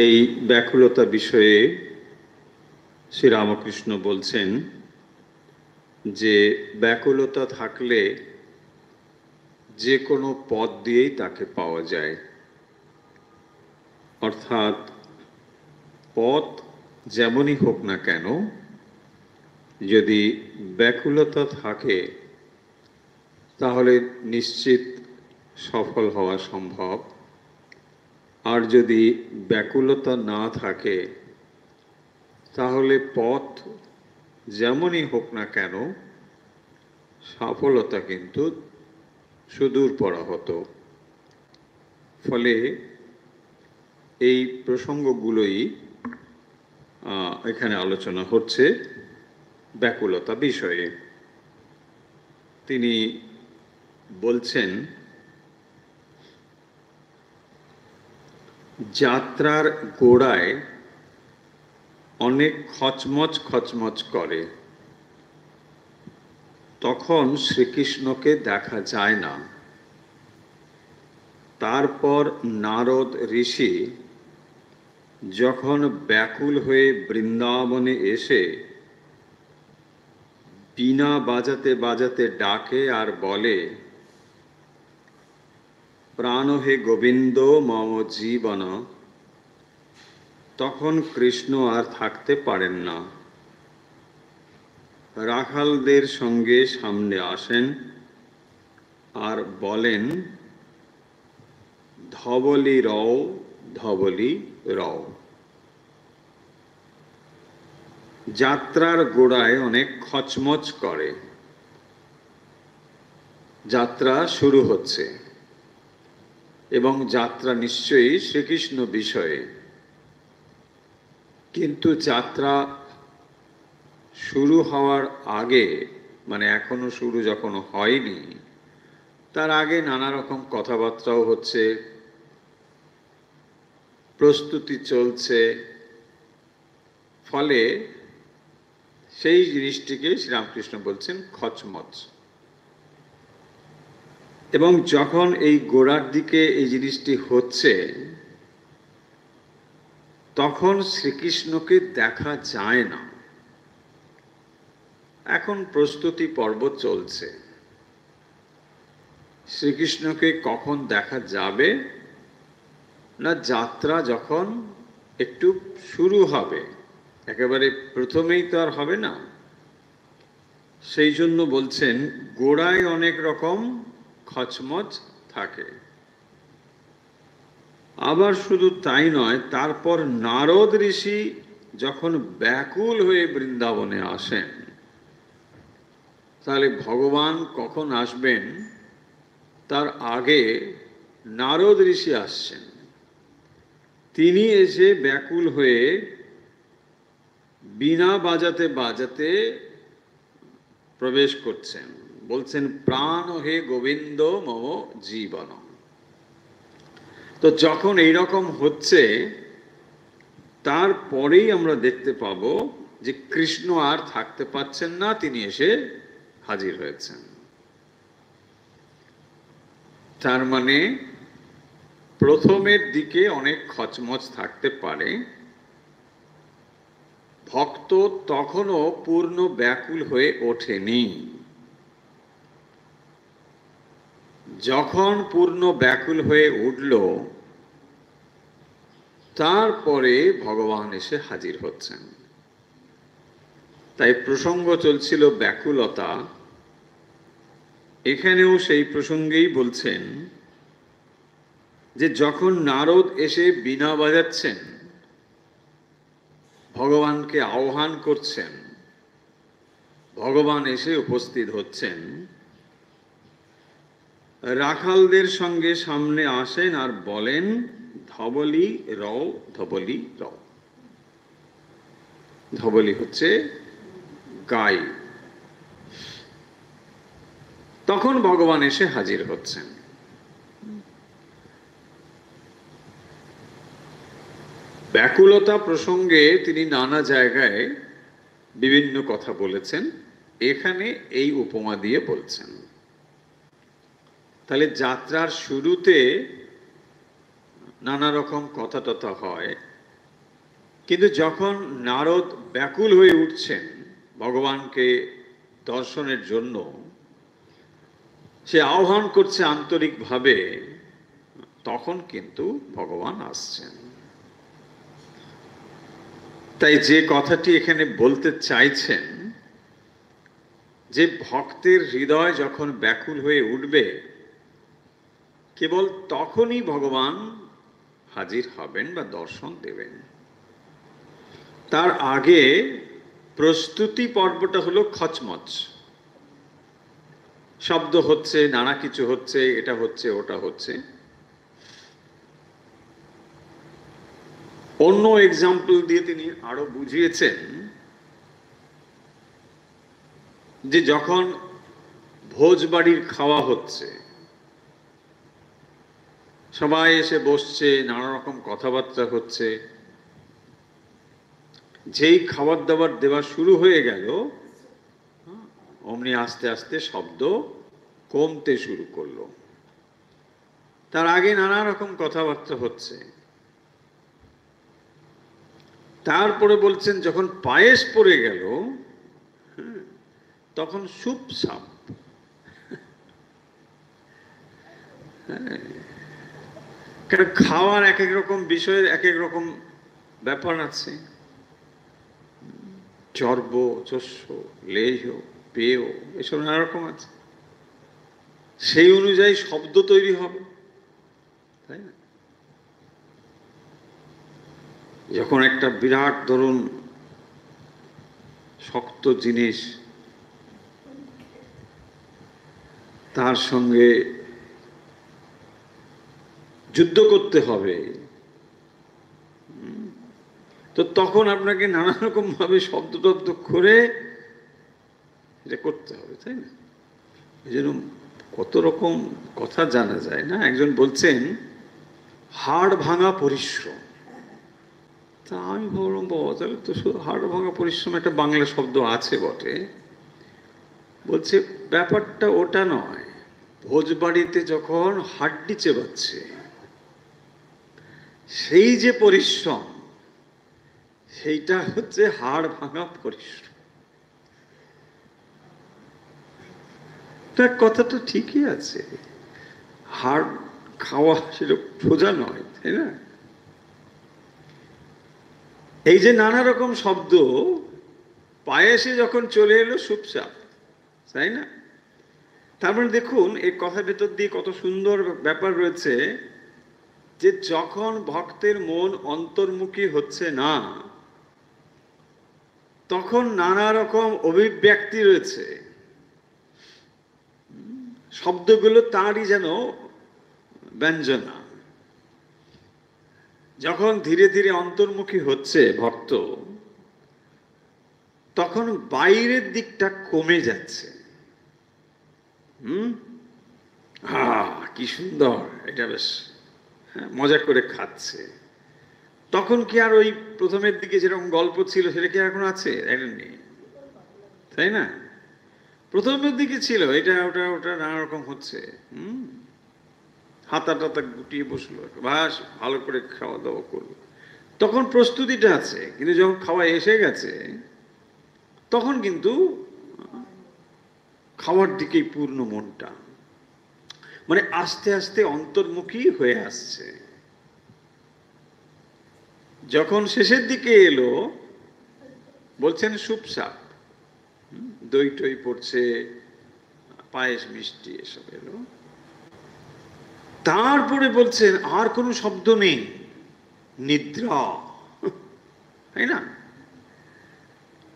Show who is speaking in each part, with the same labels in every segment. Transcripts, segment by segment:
Speaker 1: এই ব্যাকুলতা বিষয়ে শ্রীরামকৃষ্ণ বলছেন যে ব্যাকুলতা থাকলে যে কোনো পথ দিয়েই তাকে পাওয়া যায়, অর্থাৎ পথ যেমনই হোক না কেন, যদি ব্যাকুলতা থাকে তাহলে নিশ্চিত সফল হওয়া সম্ভব। আর যদি ব্যাকুলতা না থাকে তাহলে পথ যেমনই হোক না কেন সফলতা কিন্তু সুদূর পরাহত। ফলে এই প্রসঙ্গগুলোই এখানে আলোচনা হচ্ছে ব্যাকুলতা বিষয়ে। তিনি বলছেন, যাত্রার গোড়ায় অনেক খচমচ করে, তখন শ্রীকৃষ্ণকে দেখা যায় না। তারপর নারদ ঋষি যখন ব্যাকুল হয়ে বৃন্দাবনে এসে বীণা বাজাতে বাজাতে ডাকে আর বলে, প্রাণ হে গোবিন্দ মম জীবন, তখন কৃষ্ণ আর থাকতে পারেন না। রাখালদের সঙ্গে সামনে আসেন আর বলেন, ধবলি রও, ধবলি রও। যাত্রার গোড়ায় অনেক খচমচ করে, যাত্রা শুরু হচ্ছে এবং যাত্রা নিশ্চয়ই শ্রীকৃষ্ণ বিষয়ে, কিন্তু যাত্রা শুরু হওয়ার আগে, মানে এখনো শুরু যখন হয়নি তার আগে নানা রকম কথাবার্তাও হচ্ছে, প্রস্তুতি চলছে। ফলে সেই জিনিসটিকে শ্রীরামকৃষ্ণ বলছেন খচমচ। এবং যখন এই গোড়ার দিকে এই জিনিসটি হচ্ছে তখন শ্রীকৃষ্ণকে দেখা যায় না। এখন প্রস্তুতি পর্ব চলছে, শ্রীকৃষ্ণকে কখন দেখা যাবে না, যাত্রা যখন একটু শুরু হবে, একেবারে প্রথমেই তো আর হবে না। সেই জন্য বলছেন গোড়ায় অনেক রকম খচমচ থাকে। আবার শুধু তাই নয়, তারপর নারদ ঋষি যখন ব্যাকুল হয়ে বৃন্দাবনে আসেন, তাহলে ভগবান কখন আসবেন তার আগে নারদ ঋষি আসছেন। তিনি এসে ব্যাকুল হয়ে বীণা বাজাতে বাজাতে প্রবেশ করছেন, বলছেন, প্রাণ হে গোবিন্দ মম জীবন। তো যখন এইরকম হচ্ছে তারপরেই আমরা দেখতে পাবো যে কৃষ্ণ আর থাকতে পাচ্ছেন না, তিনি এসে হাজির হয়েছেন। তার মানে প্রথমের দিকে অনেক খচমচ থাকতে পারে, ভক্ত তখনও পূর্ণ ব্যাকুল হয়ে ওঠেনি। যখন পূর্ণ ব্যাকুল হয়ে উঠল তারপরে ভগবান এসে হাজির হচ্ছেন। তাই প্রসঙ্গ চলছিল ব্যাকুলতা, এখানেও সেই প্রসঙ্গেই বলছেন যে যখন নারদ এসে বীণা বাজাচ্ছেন, ভগবানকে আহ্বান করছেন, ভগবান এসে উপস্থিত হচ্ছেন, রাখালদের সঙ্গে সামনে আসেন আর বলেন, ধবলি রও, ধবলি রও। ধবলি হচ্ছে গাই। তখন ভগবান এসে হাজির হচ্ছেন। ব্যাকুলতা প্রসঙ্গে তিনি নানা জায়গায় বিভিন্ন কথা বলেছেন, এখানে এই উপমা দিয়ে বলছেন। তাহলে যাত্রার শুরুতে নানা রকম কথা টথা হয়, কিন্তু যখন নারদ ব্যাকুল হয়ে উঠছেন ভগবানকে দর্শনের জন্য, সে আহ্বান করছে আন্তরিকভাবে, তখন কিন্তু ভগবান আসছেন। তাই যে কথাটি এখানে বলতে চাইছেন, যে ভক্তের হৃদয় যখন ব্যাকুল হয়ে উঠবে, কেবল তখনই ভগবান হাজির হবেন বা দর্শন দেবেন। তার আগে প্রস্তুতি পর্বটা হলো খচমচ, শব্দ হচ্ছে, নানা কিছু হচ্ছে, এটা হচ্ছে, ওটা হচ্ছে। অন্য এক্সাম্পল দিয়ে তিনি আরো বুঝিয়েছেন যে যখন ভোজবাড়ির খাওয়া হচ্ছে, সবাই এসে বসছে, নানা রকম কথাবার্তা হচ্ছে, যেই খাবার দাবার দেওয়া শুরু হয়ে গেল, অমনি আস্তে আস্তে শব্দ কমতে শুরু করলো। তার আগে নানা রকম কথাবার্তা হচ্ছে। তারপরে বলছেন যখন পায়েস পড়ে গেল, তখন সুপ সাপ। কারণ খাওয়ার এক এক রকম বিষয়ের এক এক রকম ব্যাপার আছে। চর্ব, চস্য, লেহ, পেয়, এসব নানা রকম আছে। সেই অনুযায়ী শব্দ তৈরি হবে, তাই না? যখন একটা বিরাট ধরুন শক্ত জিনিস, তার সঙ্গে যুদ্ধ করতে হবে, তো তখন আপনাকে নানা রকম ভাবে শব্দ টব্দ করে এটা করতে হবে, তাই না? এই জন্য কত রকম কথা জানা যায় না। একজন বলছেন হাড় ভাঙা পরিশ্রম। তা আমি বললাম, বাবা তাহলে তো হাড় ভাঙা পরিশ্রম একটা বাংলা শব্দ আছে বটে। বলছে ব্যাপারটা ওটা নয়, ভোজবাড়িতে যখন হাড্ডি চেবাচ্ছে, সেই যে পরিশ্রম, সেইটা হচ্ছে হাড় ভাঙা পরিশ্রম। তার কথাটা ঠিকই আছে, হাড় খাওয়া সেটা সোজা নয়, তাই না? এই যে নানা রকম শব্দ, পায়েসে যখন চলে এলো সুপসাপ, তাই না? তার মানে দেখুন এই কথার ভেতর দিয়ে কত সুন্দর ব্যাপার রয়েছে, যে যখন ভক্তের মন অন্তর্মুখী হচ্ছে না, তখন নানা রকম অভিব্যক্তি রয়েছে, শব্দগুলো তারই যেন ব্যঞ্জনা। যখন ধীরে ধীরে অন্তর্মুখী হচ্ছে ভক্ত, তখন বাইরের দিকটা কমে যাচ্ছে। কি সুন্দর, এটা বেশ মজা করে খাচ্ছে। তখন কি আর ওই প্রথমের দিকে যেরকম গল্প ছিল সেটা কি এখন আছে? এটা নেই, তাই না? প্রথমের দিকে ছিল এটা ওটা ওটা নানা রকম হচ্ছে। হাতা টাতা গুটিয়ে বসলো, বাস ভালো করে খাওয়া দাওয়া করলো, তখন প্রস্তুতিটা আছে। কিন্তু যখন খাওয়া এসে গেছে, তখন কিন্তু খাওয়ার দিকেই পূর্ণ মনটা, মানে আস্তে আস্তে অন্তর্মুখী হয়ে আসছে। যখন শেষের দিকে এলো, বলছেন সুপসাপ, দই টই পড়ছে, পায়েস মিষ্টি এসব এলো। তারপরে বলছেন আর কোনো শব্দ নেই, নিদ্রা, তাই না?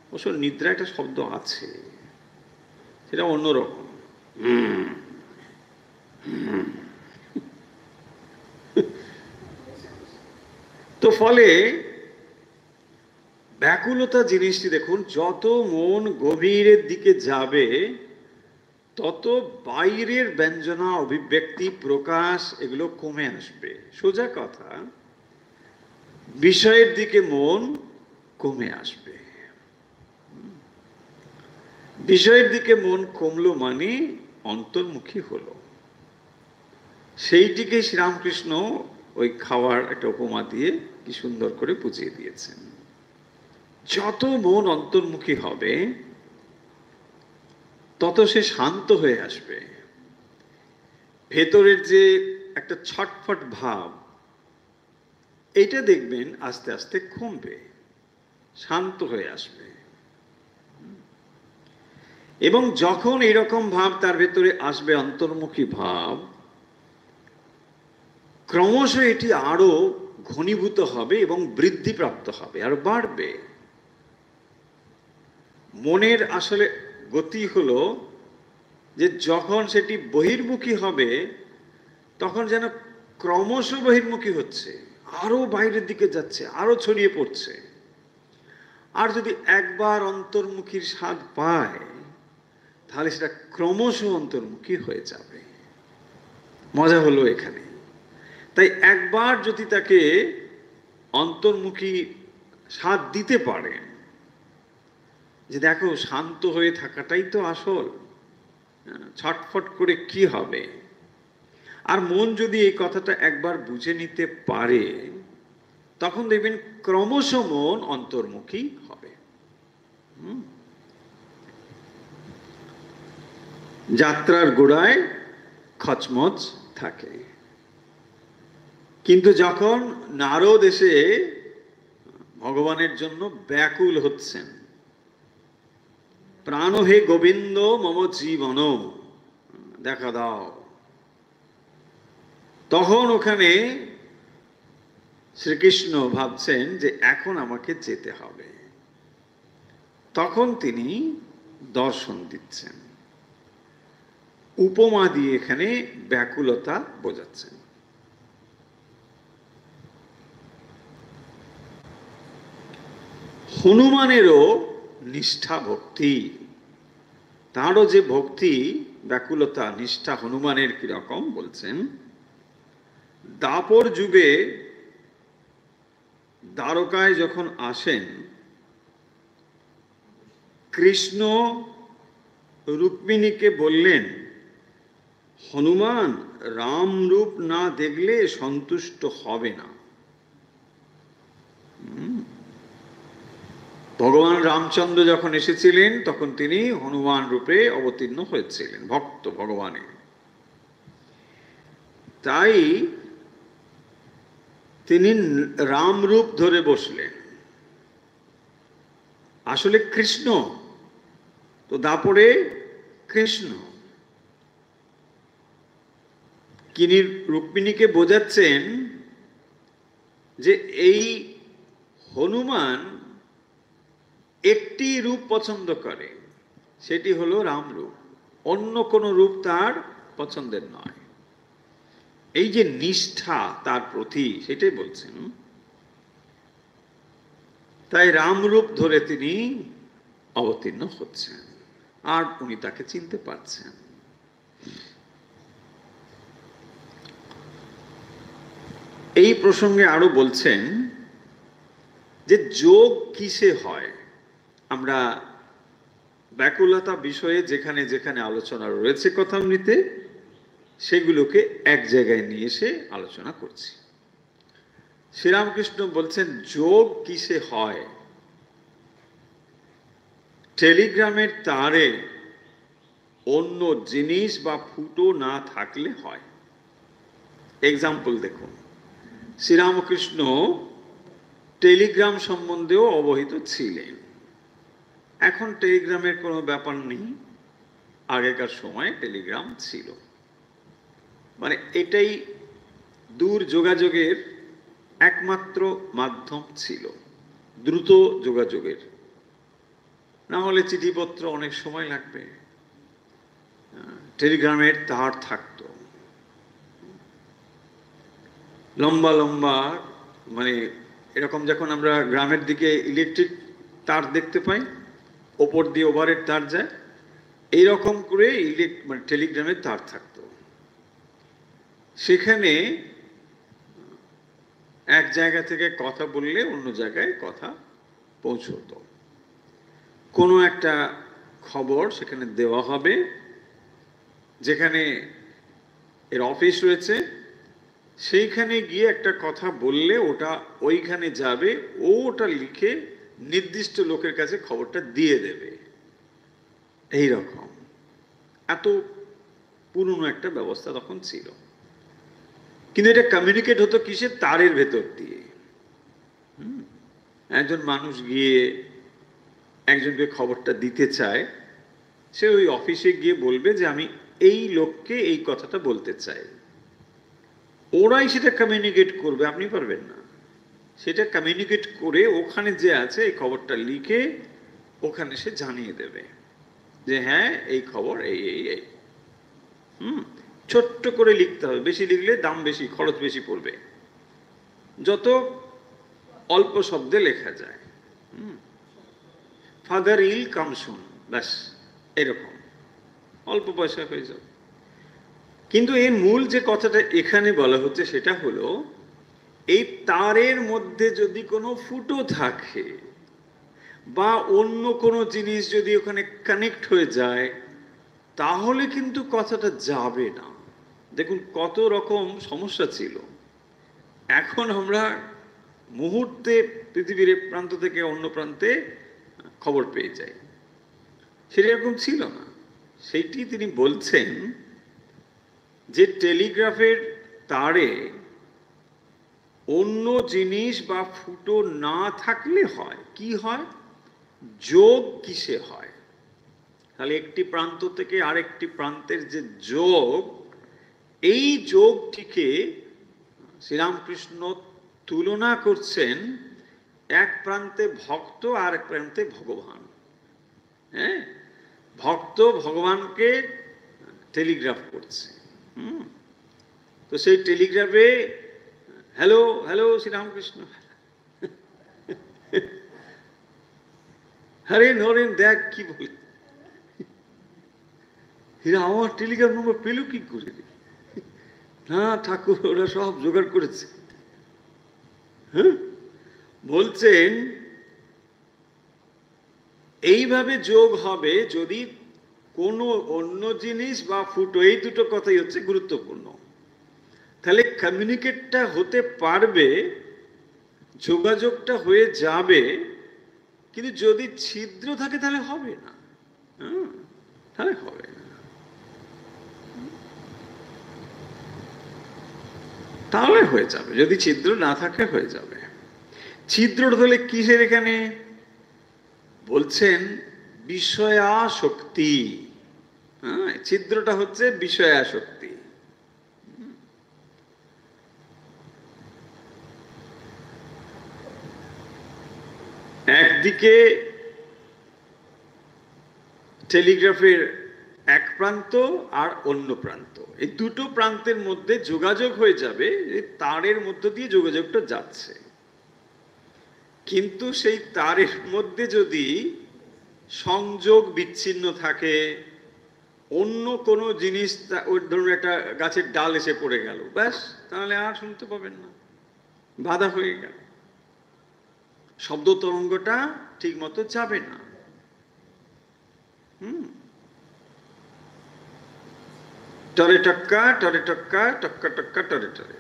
Speaker 1: অবশ্য নিদ্রা একটা শব্দ আছে, সেটা অন্যরকম। তো ফলে ব্যাকুলতা জিনিসটি দেখুন, যত মন গভীরের দিকে যাবে, তত বাইরের ব্যঞ্জনা, অভিব্যক্তি, প্রকাশ এগুলো কমে আসবে। সোজা কথা, বিষয়ের দিকে মন কমে আসবে। বিষয়ের দিকে মন কমলো মানে অন্তর্মুখী হলো। সেইটিকে শ্রীরামকৃষ্ণ ওই খাওয়ার একটা উপমা দিয়ে কি সুন্দর করে বুঝিয়ে দিয়েছেন। যত মন অন্তর্মুখী হবে তত সে শান্ত হয়ে আসবে। ভেতরের যে একটা ছটফট ভাব, এটা দেখবেন আস্তে আস্তে কমবে, শান্ত হয়ে আসবে। এবং যখন এরকম ভাব তার ভেতরে আসবে, অন্তর্মুখী ভাব, ক্রমশ এটি আরো ঘনীভূত হবে এবং বৃদ্ধিপ্রাপ্ত হবে, আরো বাড়বে। মনের আসলে গতি হলো যে যখন সেটি বহির্মুখী হবে তখন যেন ক্রমশ বহির্মুখী হচ্ছে, আরো বাইরের দিকে যাচ্ছে, আরো ছড়িয়ে পড়ছে। আর যদি একবার অন্তর্মুখীর স্বাদ পায় তাহলে সেটা ক্রমশ অন্তর্মুখী হয়ে যাবে। মজা হলো এখানে। তাই একবার যদি তাকে অন্তর্মুখী স্বাদ দিতে পারেন, যে দেখো শান্ত হয়ে থাকাটাই তো আসল, ছটফট করে কি হবে, আর মন যদি এই কথাটা একবার বুঝে নিতে পারে তখন দেখবেন ক্রমশ মন অন্তর্মুখী হবে। যাত্রার গোড়ায় খচমচ থাকে, কিন্তু যখন নারদ এসে ভগবানের জন্য ব্যাকুল হচ্ছেন, প্রাণ হে গোবিন্দ মম জীবন দেখা দাও, তখন ওখানে শ্রীকৃষ্ণ ভাবছেন যে এখন আমাকে যেতে হবে। তখন তিনি দর্শন দিচ্ছেন, উপমা দিয়ে এখানে ব্যাকুলতা বোঝাচ্ছেন। হনুমানেরও নিষ্ঠা ভক্তি, তাঁরও যে ভক্তি, ব্যাকুলতা, নিষ্ঠা হনুমানের কিরকম বলছেন। দাপর যুগে দ্বারকায় যখন আসেন, কৃষ্ণ রুক্মিণীকে বললেন, হনুমান রাম রূপ না দেখলে সন্তুষ্ট হবে না। ভগবান রামচন্দ্র যখন এসেছিলেন তখন তিনি হনুমান রূপে অবতীর্ণ হয়েছিলেন, ভক্ত ভগবানের। তাই তিনি রাম রূপ ধরে বসলেন। আসলে কৃষ্ণ তো দাপরে কৃষ্ণ। তিনি রুক্মিণীকে বোঝাচ্ছেন যে এই হনুমান একটি রূপ পছন্দ করে, সেটি হলো রাম রূপ, অন্য কোন রূপ তার পছন্দের নয়। এই যে নিষ্ঠা তার প্রতি, সেটাই বলছেন। তাই রামরূপ ধরে তিনি অবতীর্ণ হচ্ছেন, আর উনি তাকে চিনতে পারছেন। এই প্রসঙ্গে আরো বলছেন যে যোগ কিসে হয়। আমরা ব্যাকুলতা বিষয়ে যেখানে যেখানে আলোচনা রয়েছে কথামৃতে, সেগুলোকে এক জায়গায় নিয়ে এসে আলোচনা করছি। শ্রীরামকৃষ্ণ বলছেন যোগ কিসে হয়। টেলিগ্রামের তারে অন্য জিনিস বা ফুটো না থাকলে হয়। এক্সাম্পল দেখুন, শ্রীরামকৃষ্ণ টেলিগ্রাম সম্বন্ধেও অবহিত ছিলেন। এখন টেলিগ্রামের কোনো ব্যাপার নেই, আগেকার সময় টেলিগ্রাম ছিল। মানে এটাই দূর যোগাযোগের একমাত্র মাধ্যম ছিল, দ্রুত যোগাযোগের। না হলে চিঠিপত্র অনেক সময় লাগবে, টেলিগ্রামের তার থাকতো লম্বা লম্বা। মানে এরকম যখন আমরা গ্রামের দিকে ইলেকট্রিক তার দেখতে পাই, ওপর দিয়ে ওভারের তার যায়, এইরকম করে মানে টেলিগ্রামের তার থাকতো। সেখানে এক জায়গা থেকে কথা বললে অন্য জায়গায় কথা পৌঁছতো। কোনো একটা খবর সেখানে দেওয়া হবে, যেখানে এর অফিস রয়েছে, সেইখানে গিয়ে একটা কথা বললে ওটা ওইখানে যাবে, ও ওটা লিখে নির্দিষ্ট লোকের কাছে খবরটা দিয়ে দেবে, এই রকম এত পুরনো একটা ব্যবস্থা তখন ছিল। কিন্তু এটা কমিউনিকেট হতো কিসের? তারের ভেতর দিয়ে। একজন মানুষ গিয়ে একজনকে খবরটা দিতে চায়, সে ওই অফিসে গিয়ে বলবে যে আমি এই লোককে এই কথাটা বলতে চাই, ওরাই সেটা কমিউনিকেট করবে, আপনি পারবেন না। সেটা কমিউনিকেট করে ওখানে যে আছে এই খবরটা লিখে ওখানে সে জানিয়ে দেবে যে হ্যাঁ এই খবর এই এই এই। ছোট্ট করে লিখতে হবে, বেশি লিখলে দাম বেশি, খরচ বেশি পড়বে। যত অল্প শব্দে লেখা যায়, ফাদার ইল কাম শুন, ব্যাস এরকম অল্প পয়সা হয়ে যাবে। কিন্তু এর মূল যে কথাটা এখানে বলা হচ্ছে সেটা হলো, এই তারের মধ্যে যদি কোনো ফুটো থাকে বা অন্য কোনো জিনিস যদি ওখানে কানেক্ট হয়ে যায়, তাহলে কিন্তু কথাটা যাবে না। দেখুন কত রকম সমস্যা ছিল। এখন আমরা মুহূর্তে পৃথিবীর এক প্রান্ত থেকে অন্য প্রান্তে খবর পেয়ে যাই, সেটা এরকম ছিল না। সেইটি তিনি বলছেন যে টেলিগ্রাফের তারে অন্য জিনিস বা ফুটো না থাকলে হয় কি হয়? যোগ কিসে হয়? তাহলে একটি প্রান্ত থেকে আরেকটি প্রান্তের যে যোগ, এই যোগটিকে শ্রীরামকৃষ্ণ তুলনা করছেন এক প্রান্তে ভক্ত আর এক প্রান্তে ভগবান। হ্যাঁ, ভক্ত ভগবানকে টেলিগ্রাফ করছে। তো সেই টেলিগ্রাফে হ্যালো হ্যালো শ্রীরামকৃষ্ণ, হরেন হরেন দেখ কি বলে, হীরা আমার টেলিগ্রাফ নম্বর পেল কি করে? না ঠাকুর, ওরা সব জোগাড় করেছে। হ্যাঁ, বলছেন এইভাবে যোগ হবে যদি কোনো অন্য জিনিস বা ফুটো, এই দুটো কথাই হচ্ছে গুরুত্বপূর্ণ। তাহলে কমিউনিকেটটা হতে পারবে, যোগাযোগটা হয়ে যাবে, কিন্তু যদি ছিদ্র থাকে তাহলে হবে না। তাহলে হবে না, তাহলে হয়ে যাবে। যদি ছিদ্র না থাকে হয়ে যাবে। ছিদ্র তাহলে কিসের? এখানে বলছেন বিষয়াসক্তি। ছিদ্রটা হচ্ছে বিষয়াসক্তি। একদিকে টেলিগ্রাফের এক প্রান্ত আর অন্য প্রান্ত, এই দুটো প্রান্তের মধ্যে যোগাযোগ হয়ে যাবে, তারের মধ্য দিয়ে যোগাযোগটা যাচ্ছে। কিন্তু সেই তারের মধ্যে যদি সংযোগ বিচ্ছিন্ন থাকে, অন্য কোনো জিনিস, ওই ধরুন একটা গাছের ডাল এসে পড়ে গেল, ব্যাস তাহলে আর শুনতে পাবেন না, বাধা হয়ে গেল, শব্দ তরঙ্গটা ঠিক মতো যাবে না। টরে টক্কা টরে টক্কা, টক্কা টক্কা টরে টরে,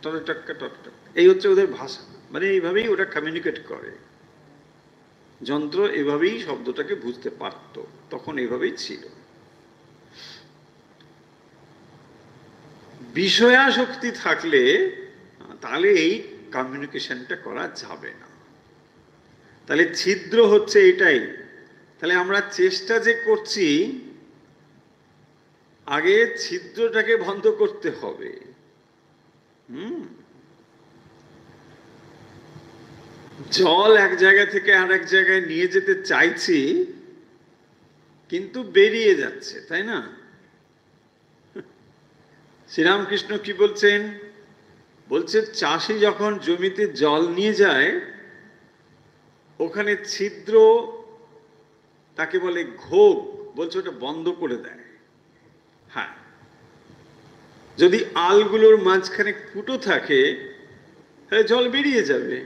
Speaker 1: টরে টক্কা টরে টক্কা, এই হচ্ছে ওদের ভাষা। মানে এইভাবেই ওরা কমিউনিকেট করে। যন্ত্র এভাবেই শব্দটাকে বুঝতে পারত, তখন এভাবেই ছিল। বিষয়াসক্তি থাকলে তাহলে এই কমিউনিকেশনটা করা যাবে না। তাহলে ছিদ্র হচ্ছে এটাই। তাহলে আমরা চেষ্টা যে করছি, আগে ছিদ্রটাকে বন্ধ করতে হবে। জল এক জায়গা থেকে আর এক জায়গায় নিয়ে যেতে চাইছি, কিন্তু বেরিয়ে যাচ্ছে, তাই না? শ্রীরামকৃষ্ণ কি বলছেন? বলছে চাষি যখন জমিতে জল নিয়ে যায়, ওখানে ছিদ্র, তাকে বলে ঘোগ, বলছে ওটা বন্ধ করে দেয়। হ্যাঁ, যদি আলগুলোর মাঝখানে ফুটো থাকে তাহলে জল বেরিয়ে যাবে।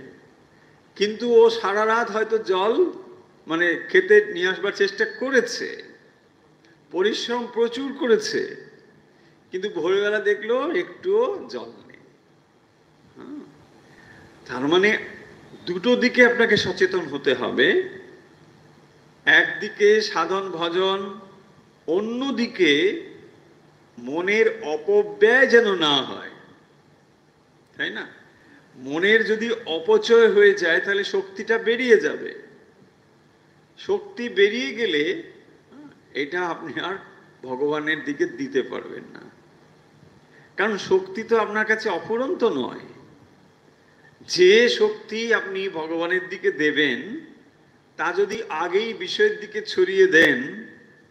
Speaker 1: কিন্তু ও সারা রাত হয়তো জল মানে খেতে নিয়ে আসবার চেষ্টা করেছে, পরিশ্রম প্রচুর করেছে, কিন্তু ভোরবেলা দেখলো একটুও জল নেই। তার মানে দুটো দিকে আপনাকে সচেতন হতে হবে। একদিকে সাধন ভজন, অন্যদিকে মনের অপব্যয় যেন না হয়, তাই না? মনের যদি অপচয় হয়ে যায় তাহলে শক্তিটা বেরিয়ে যাবে। শক্তি বেরিয়ে গেলে এটা আপনি আর ভগবানের দিকে দিতে পারবেন না, কারণ শক্তি তো আপনার কাছে অফুরন্ত নয়। যে শক্তি আপনি ভগবানের দিকে দেবেন তা যদি আগেই বিষয়ের দিকে ছড়িয়ে দেন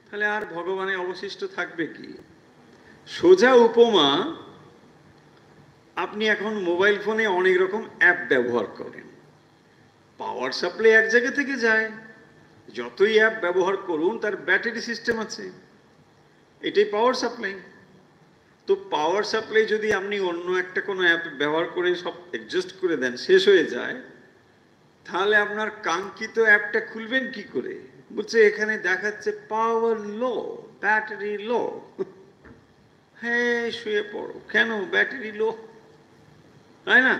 Speaker 1: তাহলে আর ভগবানের অবশিষ্ট থাকবে কি? সোজা উপমা, আপনি এখন মোবাইল ফোনে অনেক রকম অ্যাপ ব্যবহার করেন, পাওয়ার সাপ্লাই এক জায়গা থেকে যায়। যতই অ্যাপ ব্যবহার করুন তার ব্যাটারি সিস্টেম আছে, এটাই পাওয়ার সাপ্লাই। তো পাওয়ার সাপ্লাই যদি আপনি অন্য একটা কোনো অ্যাপ ব্যবহার করে সব অ্যাডজাস্ট করে দেন, শেষ হয়ে যায়, তাহলে আপনার কাঙ্ক্ষিত অ্যাপটা খুলবেন কি করে? বলছে এখানে দেখাচ্ছে পাওয়ার লো, ব্যাটারি লো। হ্যাঁ, শুয়ে পড়ো। কেন ব্যাটারি লো? তাই না?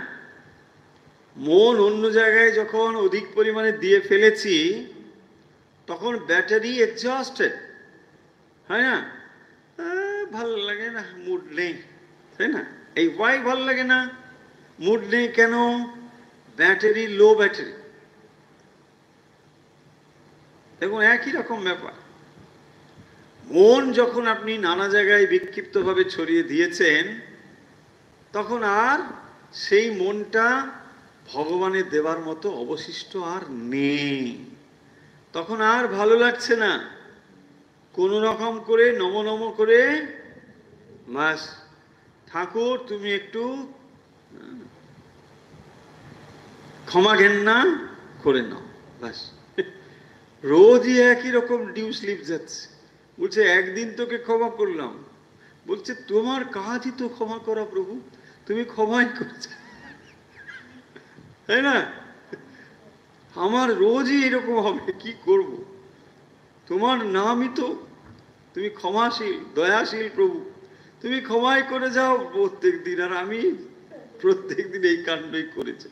Speaker 1: মন অন্য জায়গায় যখন অধিক পরিমাণে দিয়ে ফেলেছি তখন ব্যাটারি এক্সস্টেড, হয় না? ভাল লাগে না, মুড নেই, তাই না? এই ওয়াই ভাল লাগে না, মুড নেই কেন? ব্যাটারি লো, ব্যাটারি। এবং একই রকম ব্যাপার, মন যখন আপনি নানা জায়গায় বিক্ষিপ্তভাবে ছড়িয়ে দিয়েছেন তখন আর সেই মনটা ভগবানের দেবার মতো অবশিষ্ট আর নেই। তখন আর ভালো লাগছে না, কোনো রকম করে নম নম করে বাস ঠাকুর তুমি একটু ক্ষমা ঘেন্না করে নাও, বাস। রোজই একই রকম ডিউ স্লিপ যাচ্ছে। বলছে একদিন তোকে ক্ষমা করলাম, বলছে তোমার কাজই তো ক্ষমা করা প্রভু, তুমি ক্ষমাই করছো, তাই না? আমার রোজই এরকম হবে, কি করব? তোমার নামই তো, তুমি ক্ষমাশীল, দয়াশীল প্রভু, তুমি ক্ষমাই করে যাও প্রত্যেক দিন। আর আমি প্রত্যেক দিন এই কাণ্ডই করেছে।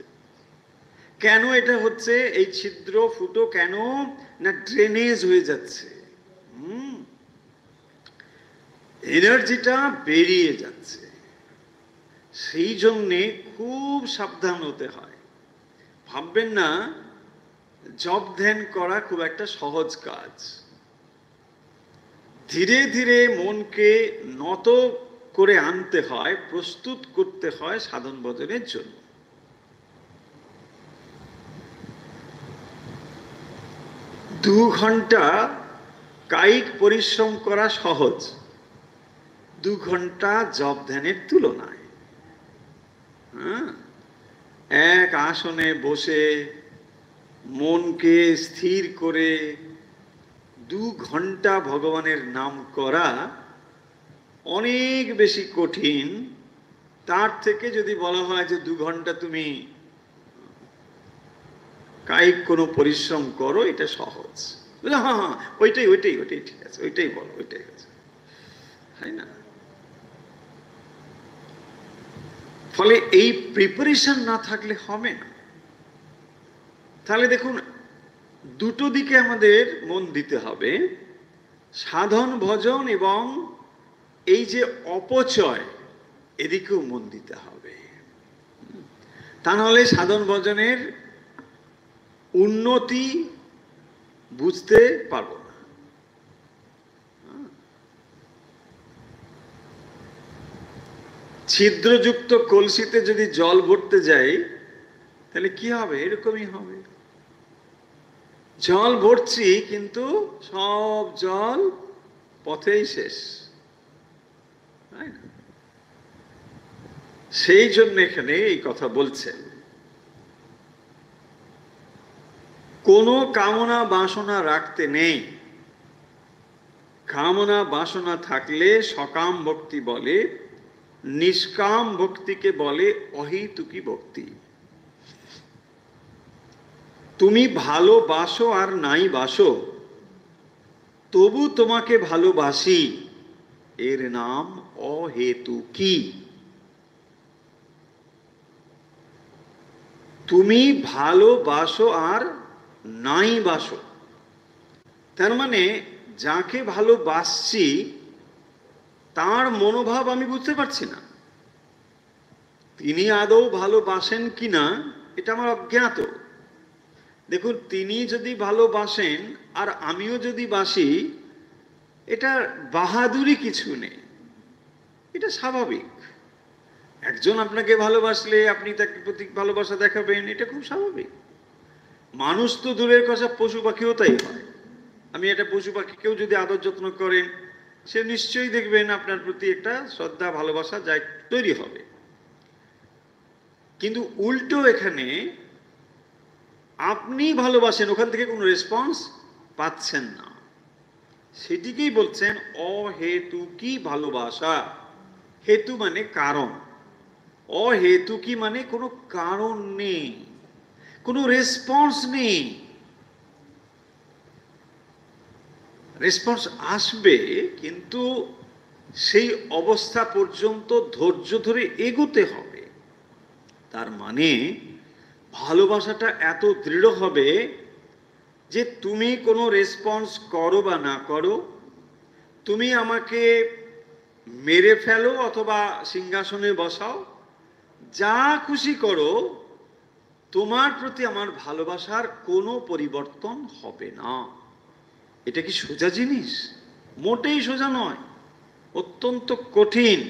Speaker 1: কেন এটা হচ্ছে? এই ছিদ্র ফুটো কেন না ড্রেনেজ হয়ে যাচ্ছে, এনার্জিটা বেরিয়ে যাচ্ছে। সেই জন্যে খুব সাবধান হতে হয়। ভাববেন না জপ ধ্যান করা খুব একটা সহজ কাজ। ধীরে ধীরে মনকে নত করে আনতে হয়, প্রস্তুত করতে হয় সাধন ভজনের জন্য। 2 ঘন্টা কায়িক পরিশ্রম করা সহজ 2 ঘন্টা জপ ধ্যানের তুলনায়। এক আসনে বসে মনকে স্থির করে 2 ঘন্টা ভগবানের নাম করা অনেক বেশি কঠিন। তার থেকে যদি বলা হয় যে 2 ঘন্টা তুমি কায়িক কোনো পরিশ্রম করো, এটা সহজ। হ্যাঁ হ্যাঁ, ওইটাই ওইটাই ওইটাই ঠিক আছে, ওইটাই বলো, ওইটাই আছে, তাই না? ফলে এই প্রিপারেশন না থাকলে হবে না। তাহলে দেখুন, দুটো দিকে আমাদের মন দিতে হবে, সাধন ভজন এবং এই যে অপচয়, এদিকেও মন দিতে হবে। তা নাহলে সাধন ভজনের উন্নতি বুঝতে পারবো না। ছিদ্রযুক্ত কলসিতে যদি জল ভরতে যাই তাহলে কি হবে? এরকমই হবে। জল ভরছি কিন্তু সব জল পথেই শেষ, তাই না? সেই জন্য এখানে এই কথা বলছেন, কোনো কামনা বাসনা রাখতে নেই। কামনা বাসনা থাকলে সকাম ভক্তি বলে, নিষ্কাম ভক্তিকে বলে অহেতুকী ভক্তি। তুমি ভালোবাসো আর নাই বাসো, তবু তোমাকে ভালোবাসি, এর নাম অহেতুকী। তুমি ভালোবাসো আর নাই বাসো, তার মানে যাকে ভালোবাসছি তার মনোভাব আমি বুঝতে পারছি না, তিনি আদৌ ভালোবাসেন কিনা এটা আমার অজ্ঞাত। দেখুন, তিনি যদি ভালোবাসেন আর আমিও যদি বাসি, এটা বাহাদুরি কিছু নেই, এটা স্বাভাবিক। একজন আপনাকে ভালোবাসলে আপনি তাকে প্রতি ভালোবাসা দেখাবেন, এটা খুব স্বাভাবিক। মানুষ তো দূরের কথা, পশু পাখিও তাই হয়। আমি একটা পশু পাখিকেও যদি আদর যত্ন করেন, সে নিশ্চয়ই দেখবেন আপনার প্রতি একটা শ্রদ্ধা ভালোবাসা যাই তৈরি হবে। কিন্তু উল্টো এখানে আপনি ভালোবাসেন, ওখান থেকে কোনো রেসপন্স পাচ্ছেন না, সেটিকেই বলছেন অহেতুকি ভালোবাসা। হেতু মানে কারণ, অহেতুকি মানে কোনো কারণ নেই, কোনো রেসপন্স নেই। রেসপন্স আসবে, কিন্তু সেই অবস্থা পর্যন্ত ধৈর্য ধরে এগোতে হবে। তার মানে ভালোবাসাটা এত দৃঢ় হবে যে তুমি কোনো রেসপন্স করো বা না করো, তুমি আমাকে মেরে ফেলো অথবা সিংহাসনে বসাও, যা খুশি করো, তোমার প্রতি আমার ভালোবাসার কোনো পরিবর্তন হবে না। এটা কি সোজা জিনিস? মোটেই সোজা নয়, অত্যন্ত কঠিন।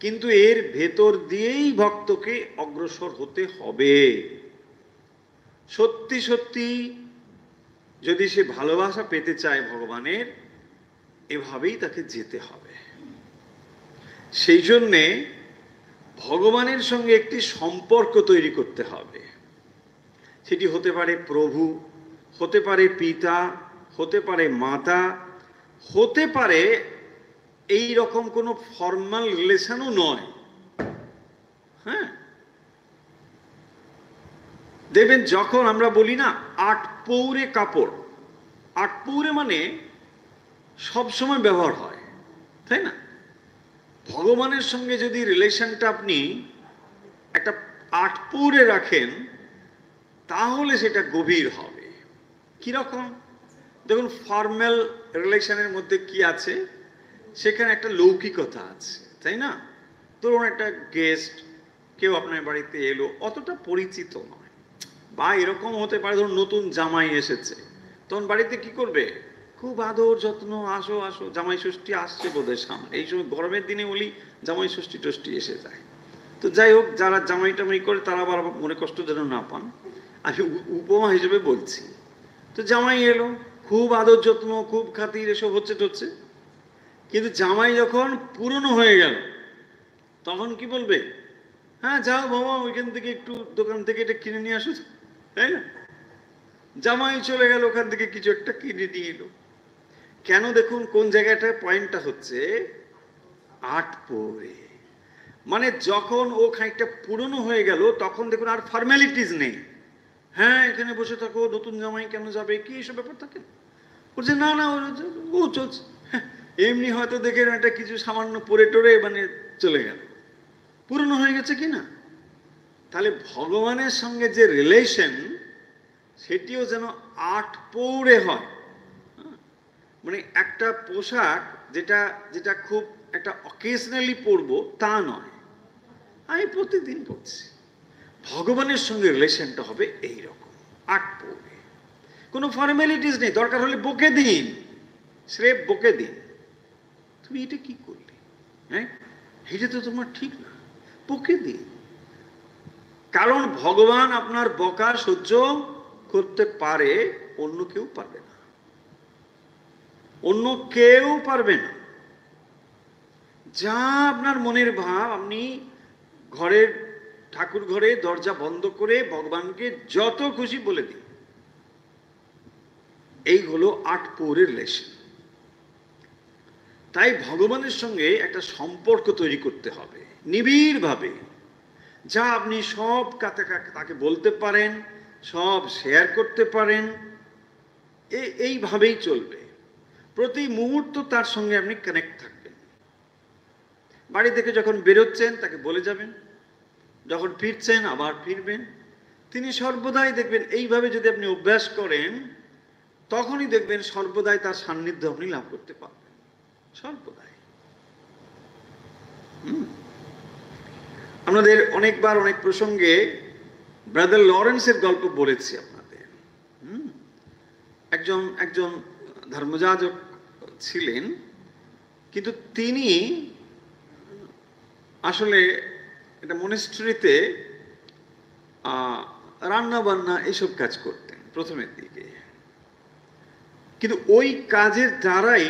Speaker 1: কিন্তু এর ভেতর দিয়েই ভক্তকে অগ্রসর হতে হবে। সত্যি সত্যি যদি সে ভালোবাসা পেতে চায় ভগবানের, এভাবেই তাকে যেতে হবে। সেই জন্যে ভগবানের সঙ্গে একটি সম্পর্ক তৈরি করতে হবে। সেটি হতে পারে প্রভু, হতে পারে পিতা, হতে পারে মাতা, হতে পারে এই রকম কোনো ফর্মাল রিলেশনও নয়। হ্যাঁ, দেখবেন যখন আমরা বলি না আট পৌরে কাপড়, আট পৌরে মানে সবসময় ব্যবহার হয়, তাই না? ভগবানের সঙ্গে যদি রিলেশনটা আপনি একটা আট পৌরে রাখেন, তাহলে সেটা গভীর হবে। কিরকম? দেখুন, ফর্মাল রিলেশনের মধ্যে কি আছে? সেখানে একটা লৌকিকতা আছে, তাই না? ধরুন একটা গেস্ট কেউ আপনার বাড়িতে এলো, অতটা পরিচিত নয়, বা এরকম হতে পারে ধরুন নতুন জামাই এসেছে, তখন বাড়িতে কি করবে? খুব আদর যত্ন, আসো আসো, জামাই ষষ্ঠী আসছে বোধহয় সামনে, এই সময় গরমের দিনে বলি জামাই ষষ্ঠী টষ্ঠী এসে যায়। তো যাই হোক, যারা জামাই টামাই করে তারা আবার মনে কষ্ট যেন না পান, আমি উপমা হিসেবে বলছি। তো জামাই এলো, খুব আদর যত্ন, খুব খাতির, এসব হচ্ছে টচ্ছে। কিন্তু জামাই যখন পুরনো হয়ে গেল, তখন কি বলবে? হ্যাঁ যাও বাবা, ওইখান থেকে একটু দোকান থেকে এটা কিনে নিয়ে আসো, তাই না? জামাই চলে গেল, ওখান থেকে কিছু একটা কিনে নিয়ে এলো। কেন? দেখুন কোন জায়গাটায় পয়েন্টটা হচ্ছে, আট পৌরে মানে যখন ও খানিকটা পুরনো হয়ে গেল, তখন দেখুন আর ফর্মালিটিস নেই। হ্যাঁ এখানে বসে থাকো, নতুন জামাই কেন যাবে, কি এসব ব্যাপার থাকে? বলছে না না, ও চলছে, এমনি হয়তো দেখে একটা কিছু সামান্য পরে টোরে মানে চলে গেল, পুরনো হয়ে গেছে কি না? তাহলে ভগবানের সঙ্গে যে রিলেশন, সেটিও যেন আট পৌরে হয়। মানে একটা পোশাক যেটা যেটা খুব একটা অকেশনালি পরবো তা নয়, আমি প্রতিদিন পরছি। ভগবানের সঙ্গে রিলেশনটা হবে এইরকম, আট পৌরে, কোনো ফর্মালিটিস নেই। দরকার হলে বকে দিন, স্রেফ বকে দিন, তুমি এটা কি করলে, হ্যাঁ এটা তো তোমার ঠিক না, বকে দিন। কারণ ভগবান আপনার বকা সহ্য করতে পারে, অন্য কেউ পারবে না, অন্য কেউ পারবে না। যা আপনার মনের ভাব, আপনি ঘরের ঠাকুর ঘরে দরজা বন্ধ করে ভগবানকে যত খুশি বলে দিন। এই হলো আট পৌরের রিলেশন। তাই ভগবানের সঙ্গে একটা সম্পর্ক তৈরি করতে হবে নিবিড়ভাবে, যা আপনি সব তাকে বলতে পারেন, সব শেয়ার করতে পারেন, এইভাবেই চলবে। প্রতি মুহূর্ত তার সঙ্গে আপনি কানেক্ট থাকবেন। বাড়ি থেকে যখন বেরোচ্ছেন তাকে বলে যাবেন, যখন ফিরছেন আবার ফিরবেন, তিনি সর্বদাই দেখবেন এইভাবে যদি আপনি অভ্যাস করেন, তখনই দেখবেন সর্বদাই তার সান্নিধ্য আপনি লাভ করতে পারবেন, সর্বদাই। আপনাদের অনেকবার অনেক প্রসঙ্গে ব্রাদার লরেন্সের গল্প বলেছি আপনাদের। একজন ধর্মযাজক ছিলেন, কিন্তু তিনি আসলে একটা মনেস্ট্রিতে রান্না বান্না এইসব কাজ করতেন প্রথমের দিকে, কিন্তু ওই কাজের দ্বারাই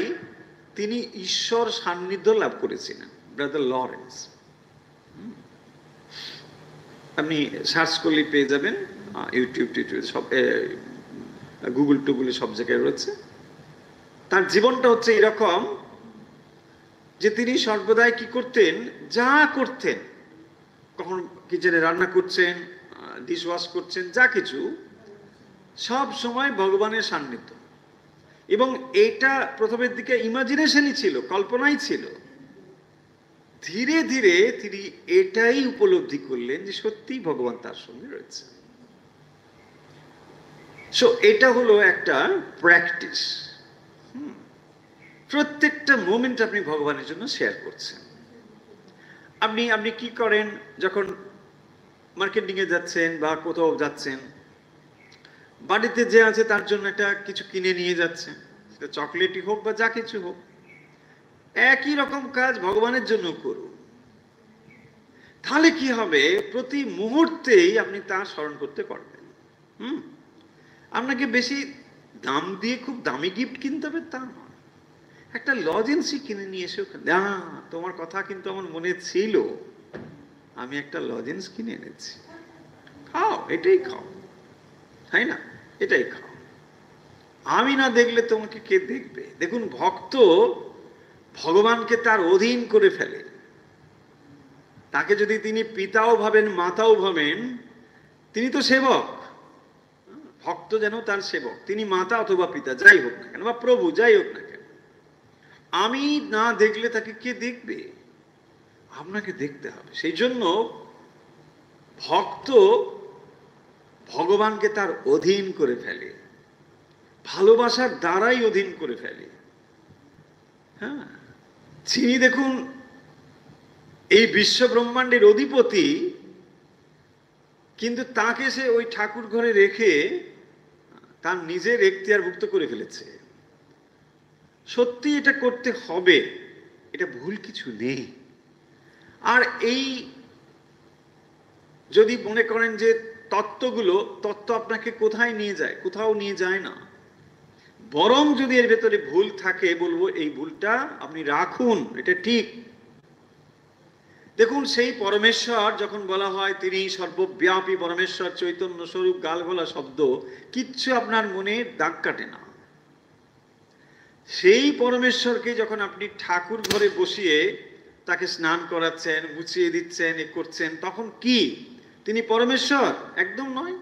Speaker 1: তিনি ঈশ্বর সান্নিধ্য লাভ করেছিলেন, ব্রাদার লরেন্স। আপনি সার্চ করলে পেয়ে যাবেন, ইউটিউব সব, গুগল টুগুলে সব জায়গায় রয়েছে। তার জীবনটা হচ্ছে এরকম যে তিনি সর্বদাই কি করতেন, যা করতেন, কখন কিচেনে রান্না করছেন, ডিশ ওয়াশ করছেন, যা কিছু, সব সময় ভগবানের সান্নিধ্য। এবং এটা প্রথমের দিকে ইমাজিনেশনই ছিল, কল্পনাই ছিল। ধীরে ধীরে তিনি এটাই উপলব্ধি করলেন যে সত্যি ভগবান তার সঙ্গে রয়েছে। সো এটা হলো একটা প্র্যাকটিস। প্রত্যেকটা মোমেন্ট আপনি ভগবানের জন্য শেয়ার করছেন। আপনি কি করেন, যখন মার্কেটিং এ যাচ্ছেন বা কোথাও যাচ্ছেন, বাড়িতে যে আছে তার জন্য একটা কিছু কিনে নিয়ে যাচ্ছেন, সেটা চকলেটই হোক বা যা কিছু হোক, একই রকম কাজ ভগবানের জন্য করুন। তাহলে কি হবে, প্রতি মুহূর্তেই আপনি তার স্মরণ করতে পারবেন। আপনাকে বেশি দাম দিয়ে খুব দামি গিফট কিনতে হবে তা নয়, একটা লজেন্সই কিনে নিয়ে এসে, তোমার কথা কিন্তু আমার মনে ছিল, আমি একটা লজেন্স কিনে এনেছি, খাও, এটাই খাও, তাই না, এটাই খাও। আমি না দেখলে তোমাকে কে দেখবে? দেখুন, ভক্ত ভগবানকে তার অধীন করে ফেলে। তাকে যদি তিনি পিতাও ভাবেন, মাতাও ভাবেন, তিনি তো সেবক। ভক্ত যেন তার সেবক, তিনি মাতা অথবা পিতা যাই হোক না কেন, বা প্রভু যাই হোক না কেন, আমি না দেখলে তাকে কে দেখবে? আপনাকে দেখতে হবে। সেই জন্য ভক্ত ভগবানকে তার অধীন করে ফেলে, ভালোবাসার দ্বারাই অধীন করে ফেলে। হ্যাঁ, তিনি দেখুন এই বিশ্ব ব্রহ্মাণ্ডের অধিপতি, কিন্তু তাকে সে ওই ঠাকুর ঘরে রেখে তার নিজের এখতিয়ারভুক্ত করে ফেলেছে। সত্যি এটা করতে হবে, এটা ভুল কিছু নেই। আর এই যদি মনে করেন যে তত্ত্ব আপনাকে কোথায় নিয়ে যায়, কোথাও নিয়ে যায় না, বরং যদি এর ভেতরে ভুল থাকে, বলবো এই ভুলটা আপনি রাখুন, এটা ঠিক। দেখুন, সেই পরমেশ্বর যখন বলা হয় তিনি সর্বব্যাপী পরমেশ্বর, চৈতন্য স্বরূপ, গালগোলা শব্দ কিচ্ছু আপনার মনে দাগ কাটে না। সেই পরমেশ্বরকে যখন আপনি ঠাকুর ঘরে বসিয়ে তাকে স্নান করাচ্ছেন, মুছিয়ে দিচ্ছেন, এ করছেন, তখন কি তিনি পরমেশ্বর? একদম নয়।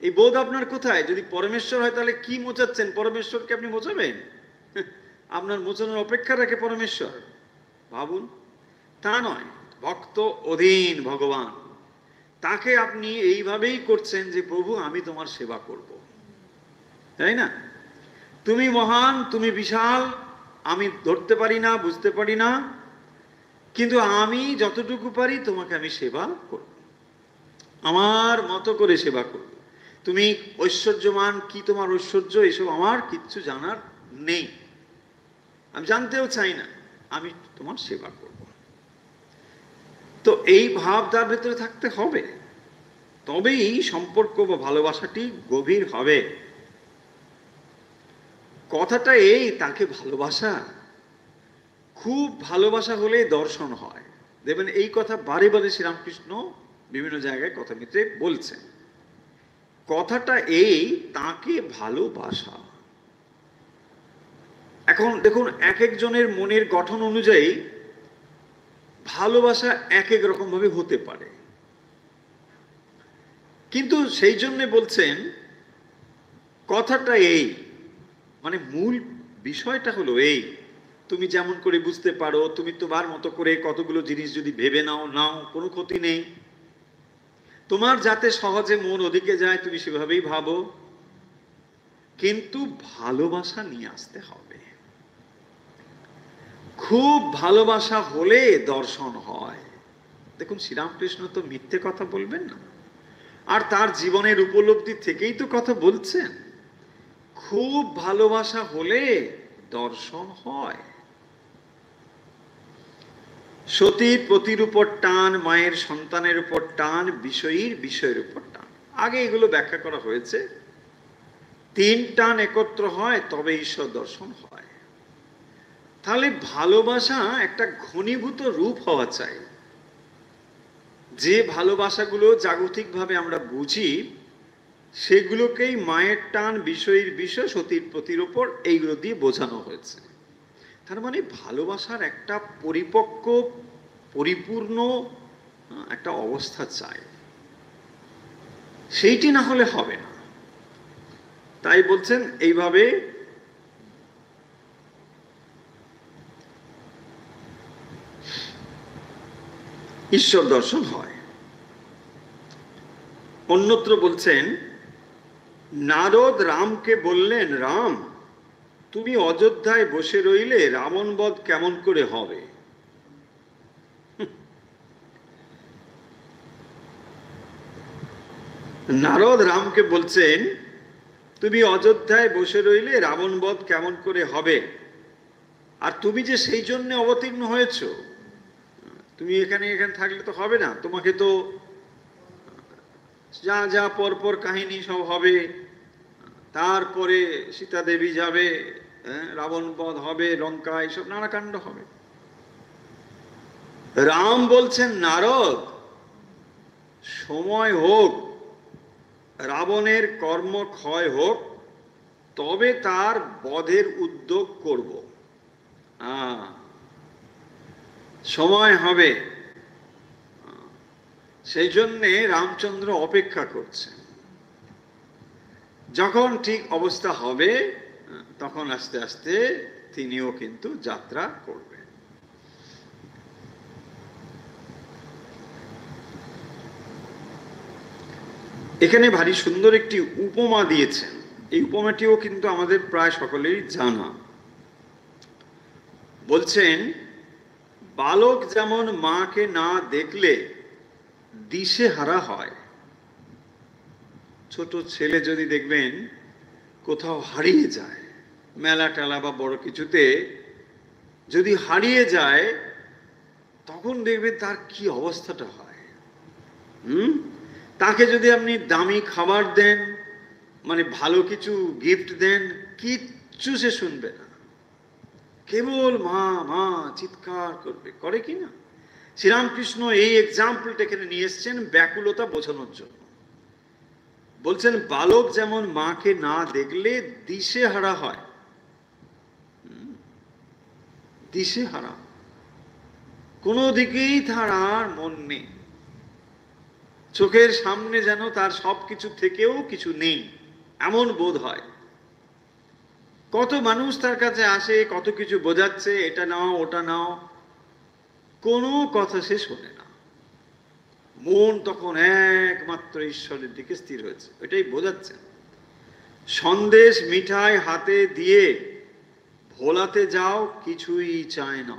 Speaker 1: এই বোধ আপনার কোথায়? যদি পরমেশ্বর হয় তাহলে কি মোচাচ্ছেন? পরমেশ্বরকে আপনি মোচাবেন? আপনার মোচানোর অপেক্ষা রাখে পরমেশ্বর? ভাবুন, তা নয়। ভক্ত অধীন ভগবান, তাকে আপনি এইভাবেই করছেন যে প্রভু আমি তোমার সেবা করব, তাই না? তুমি মহান, তুমি বিশাল, আমি ধরতে পারি না, বুঝতে পারি না, কিন্তু আমি যতটুকু পারি তোমাকে আমি সেবা করব, আমার মতো করে সেবা করব। তুমি ঐশ্বর্যমান, কি তোমার ঐশ্বর্য, এসব আমার কিচ্ছু জানার নেই, আমি জানতেও চাই না, আমি তোমার সেবা করব। তো এই ভাব তার ভেতরে থাকতে হবে, তবেই সম্পর্ক বা ভালোবাসাটি গভীর হবে। কথাটা এই, তাকে ভালোবাসা, খুব ভালোবাসা হলে দর্শন হয়। দেখবেন এই কথা বারে বারে শ্রীরামকৃষ্ণ বিভিন্ন জায়গায় কথামিত্রে বলছেন। কথাটা এই, তাকে ভালোবাসা। এখন দেখুন, এক একজনের মনের গঠন অনুযায়ী ভালোবাসা এক এক রকম ভাবে হতে পারে, কিন্তু সেই জন্য বলছেন কথাটা এই, মানে মূল বিষয়টা হলো এই, তুমি যেমন করে বুঝতে পারো, তুমি তোমার মতো করে কতগুলো জিনিস যদি ভেবে নাও, কোনো ক্ষতি নেই। তোমার যাতে সহজে মন ওদিকে যায় তুমি সেভাবেই ভাবো, কিন্তু ভালোবাসা নিয়ে আসতে হবে। খুব ভালোবাসা হলে দর্শন হয়। দেখুন, শ্রীরামকৃষ্ণ তো মিথ্যে কথা বলবেন না, আর তার জীবনের উপলব্ধি থেকেই তো কথা বলছেন। খুব ভালোবাসা হলে দর্শন হয়। সতীর পতির উপর টান, মায়ের সন্তানের উপর টান, বিষয়ের উপর টান। আগে এগুলো ব্যাখ্যা করা হয়েছে। তিন টান একত্র হয় তবে ঈশ্বর দর্শন হয়। তাহলে ভালোবাসা একটা ঘনীভূত রূপ হওয়া চাই। যে ভালোবাসাগুলো জাগতিকভাবে আমরা বুঝি সেগুলোকেই মায়ের টান, বিষয়ের বিষয়, সতীর পতির উপর, এইগুলো দিয়ে বোঝানো হয়েছে। তার মানে ভালোবাসার একটা পরিপক্ক, পরিপূর্ণ একটা অবস্থা চাই, সেইটি না হলে হবে না। তাই বলছেন এইভাবে ঈশ্বর দর্শন হয়। অন্যত্র বলছেন, নারদ রামকে বললেন, রাম তুমি অযোধ্যায় বসে রইলে রাবণ বধ কেমন করে হবে? নারদ রামকে বলছেন, তুমি অযোধ্যায় বসে রইলে রাবণ বধ কেমন করে হবে? আর তুমি যে সেই জন্য অবতীর্ণ হয়েছ, তুমি এখানে থাকলে তো হবে না। তোমাকে তো যা যা পরপর কাহিনী সব হবে, তারপরে সীতা দেবী যাবে, রাবণ বধ হবে, লঙ্কা, এইসব নানা কাণ্ড হবে। রাম বলছেন, নারদ সময় হোক, রাবণের কর্ম ক্ষয় হোক, তবে তার বধের উদ্যোগ করব। সময় হবে, সেই জন্যে রামচন্দ্র অপেক্ষা করছেন। যখন ঠিক অবস্থা হবে তখন আস্তে আস্তে তিনিও কিন্তু যাত্রা করবেন। এখানে ভারী সুন্দর একটি উপমা দিয়েছেন। এই উপমাটিও কিন্তু আমাদের প্রায় সকলেরই জানা। বলছেন, বালক যেমন মাকে না দেখলে দিশে হারা হয়। ছোট ছেলে যদি দেখবেন কোথাও হারিয়ে যায়, মেলা টেলা বা বড় কিছুতে যদি হারিয়ে যায়, তখন দেখবেন তার কি অবস্থাটা হয়। তাকে যদি আপনি দামি খাবার দেন, মানে ভালো কিছু গিফট দেন, কিচ্ছু সে শুনবে না, কেবল মা মা চিৎকার করবে। করে কি না? শ্রীরামকৃষ্ণ এই এক্সাম্পলটা এখানে নিয়ে এসছেন ব্যাকুলতা বোঝানোর জন্য। বলছেন, বালক যেমন মাকে না দেখলে দিশে হারা হয়। দিশে হারা, কোনো দিকেই তার আর মন নেই। চোখের সামনে যেন তার সবকিছু থেকেও কিছু নেই, এমন বোধ হয়। কত মানুষ তার কাছে আসে, কত কিছু বোঝাচ্ছে, এটা নাও ওটা নাও, কোনো কথা সে শোনে না। মন তখন একমাত্র ঈশ্বরের দিকে স্থির হয়েছে, ওইটাই বোঝাচ্ছেন। সন্দেশ মিঠাই হাতে দিয়ে ভোলাতে যাও, কিছুই চায় না,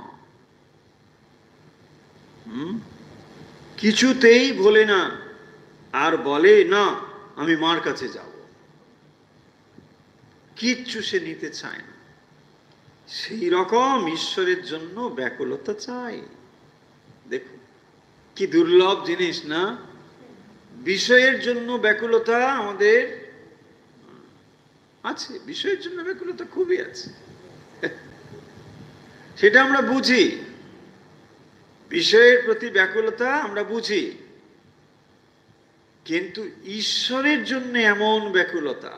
Speaker 1: কিছুতেই ভোলে না, আর বলে না আমি মার কাছে যাব। কিচ্ছু সে নিতে চায় না। সেই রকম ঈশ্বরের জন্য ব্যাকুলতা চাই। দেখুন কি দুর্লভ জিনিস না? বিষয়ের জন্য ব্যাকুলতা আমাদের আছে, বিষয়ের জন্য ব্যাকুলতা খুবই আছে, সেটা আমরা বুঝি। বিষয়ের প্রতি ব্যাকুলতা আমরা বুঝি, কিন্তু ঈশ্বরের জন্য এমন ব্যাকুলতা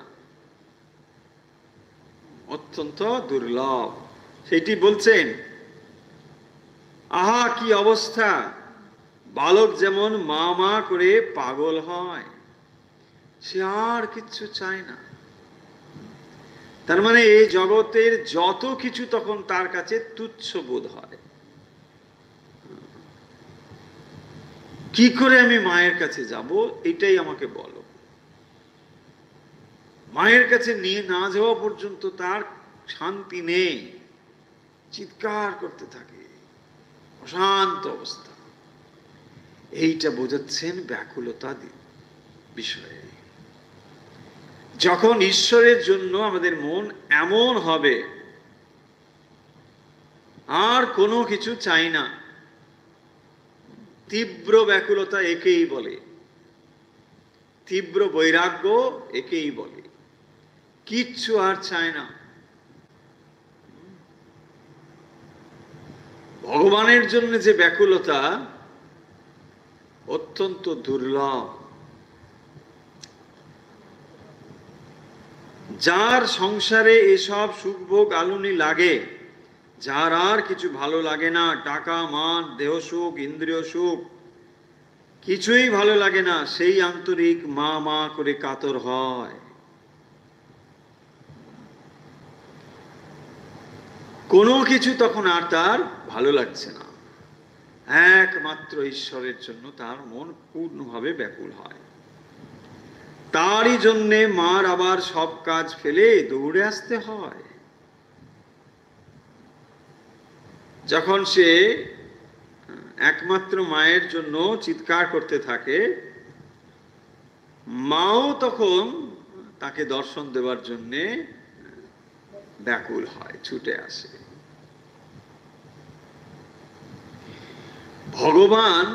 Speaker 1: অত্যন্ত দুর্লভ। সেটি বলছেন, আহা কি অবস্থা, বালক যেমন মা মা করে পাগল হয়, সে আর কিচ্ছু চায় না। তার মানে এই জগতের যত কিছু তখন তার কাছে তুচ্ছ বোধ হয়। কি করে আমি মায়ের কাছে যাব, এটাই আমাকে বলো। মায়ের কাছে নিয়ে না যাওয়া পর্যন্ত তার শান্তি নেই, চিৎকার করতে থাকে, অশান্ত অবস্থা। এইটা বোঝাচ্ছেন ব্যাকুলতা বিষয়ে। যখন ঈশ্বরের জন্য আমাদের মন এমন হবে, আর কোনো কিছু চাই না, তীব্র ব্যাকুলতা একেই বলে, তীব্র বৈরাগ্য একেই বলে, কিচ্ছু আর চায় না। ভগবানের জন্য যে ব্যাকুলতা অত্যন্ত দুর্লভ। যার সংসারে এসব সুখভোগ আলুনি লাগে, যার আর কিছু ভালো লাগে না, টাকা, মান, দেহ সুখ, ইন্দ্রিয় সুখ কিছুই ভালো লাগে না, সেই আন্তরিক মা মা করে কাতর হয়। কোনো কিছু তখন আর তার ভালো লাগছে না, একমাত্র ঈশ্বরের জন্য তার মন পূর্ণভাবে ব্যাকুল হয়। তারই জন্যে মার আবার সব কাজ ফেলে দৌড়ে আসতে হয়। যখন সে একমাত্র মায়ের জন্য চিৎকার করতে থাকে, মাও তখন তাকে দর্শন দেওয়ার জন্যে ব্যাকুল হয়, ছুটে আসে। ভগবান